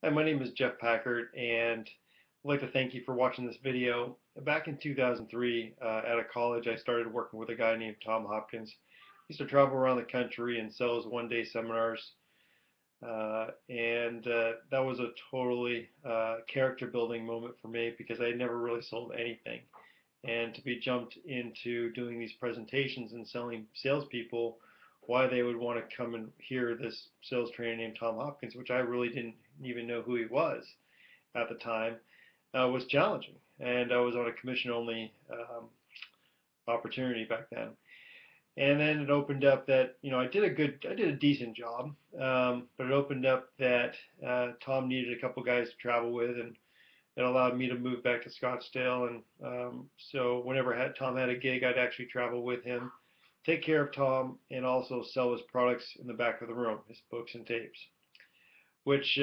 Hi, my name is Jeff Packard, and I'd like to thank you for watching this video. Back in 2003, at a college, I started working with a guy named Tom Hopkins. He used to travel around the country and sell his one-day seminars, and that was a totally character-building moment for me because I had never really sold anything. And to be jumped into doing these presentations and selling salespeople why they would want to come and hear this sales trainer named Tom Hopkins, which I really didn't even know who he was at the time, was challenging. And I was on a commission-only opportunity back then. And then it opened up that I did a decent job, but it opened up that Tom needed a couple guys to travel with, and it allowed me to move back to Scottsdale. And so whenever Tom had a gig, I'd actually travel with him, take care of Tom, and also sell his products in the back of the room, his books and tapes, which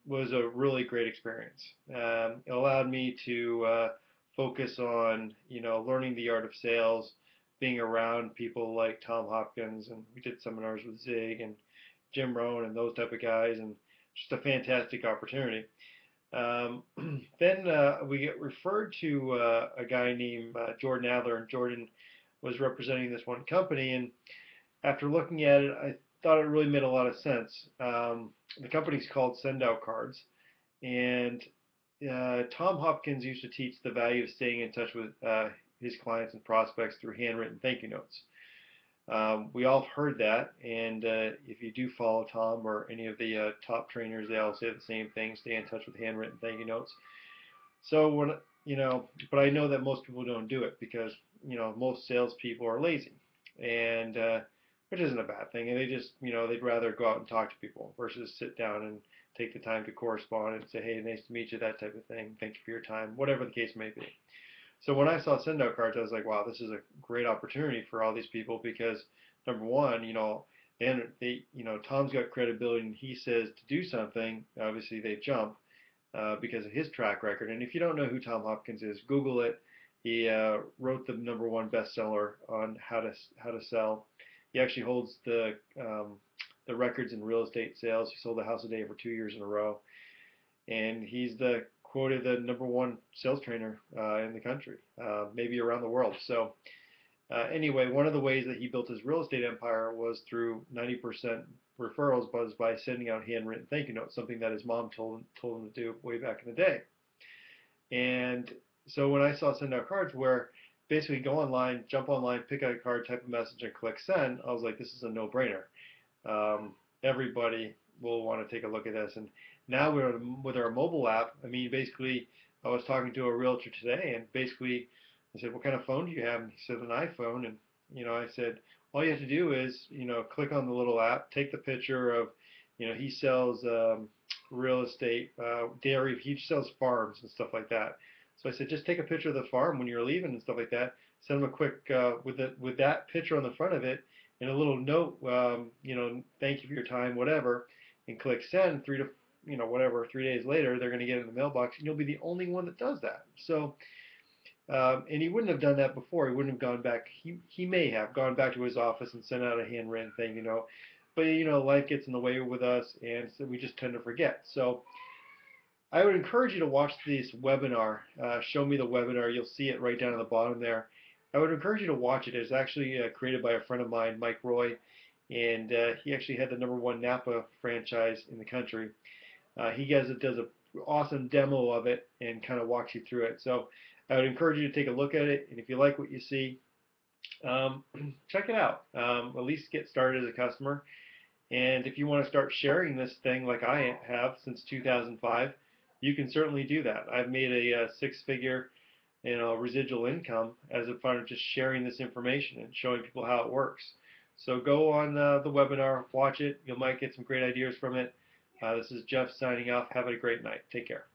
was a really great experience. It allowed me to focus on, learning the art of sales, being around people like Tom Hopkins, and we did seminars with Zig and Jim Rohn and those type of guys, and just a fantastic opportunity. Um, then we get referred to a guy named Jordan Adler, and Jordan was representing this one company. And after looking at it, I thought it really made a lot of sense. The company's called Sendout Cards, and Tom Hopkins used to teach the value of staying in touch with his clients and prospects through handwritten thank you notes. We all heard that, and if you do follow Tom or any of the top trainers, they all say the same thing: stay in touch with handwritten thank you notes. So but I know that most people don't do it because most salespeople are lazy, and which isn't a bad thing. And they just they'd rather go out and talk to people versus sit down and take the time to correspond and say, hey, nice to meet you, that type of thing. Thank you for your time, whatever the case may be. So when I saw send out cards, I was like, wow, this is a great opportunity for all these people because number one, and Tom's got credibility and he says to do something, obviously they jump because of his track record. And if you don't know who Tom Hopkins is, Google it. He wrote the number one bestseller on how to sell. He actually holds the records in real estate sales. He sold a house a day for 2 years in a row, and he's the quoted the number one sales trainer in the country, maybe around the world. So anyway, one of the ways that he built his real estate empire was through 90% referrals, was by sending out handwritten thank you notes, something that his mom told him to do way back in the day. And so when I saw send out cards, where basically go online, jump online, pick out a card, type a message, and click send, I was like, this is a no-brainer. Everybody will want to take a look at this. And now we're with our mobile app. I mean, basically, I was talking to a realtor today, and basically, I said, "What kind of phone do you have?" And he said, "An iPhone." And I said, "All you have to do is, click on the little app, take the picture of, he sells real estate, dairy. He sells farms and stuff like that." So I said, just take a picture of the farm when you're leaving and stuff like that. Send him a quick with that picture on the front of it and a little note, thank you for your time, whatever, and click send. 3 days later, they're going to get it in the mailbox, and you'll be the only one that does that. So, and he wouldn't have done that before. He wouldn't have gone back. He may have gone back to his office and sent out a handwritten thing, but life gets in the way with us, and so we just tend to forget. So I would encourage you to watch this webinar. Show me the webinar. You'll see it right down at the bottom there. I would encourage you to watch it. It's actually created by a friend of mine, Mike Roy, and he actually had the number one Napa franchise in the country. He does an awesome demo of it and kind of walks you through it. So I would encourage you to take a look at it, and if you like what you see, check it out. At least get started as a customer. And if you want to start sharing this thing like I have since 2005, you can certainly do that. I've made a six-figure, residual income as a part of just sharing this information and showing people how it works. So go on the webinar, watch it. You might get some great ideas from it. This is Jeff signing off. Have a great night. Take care.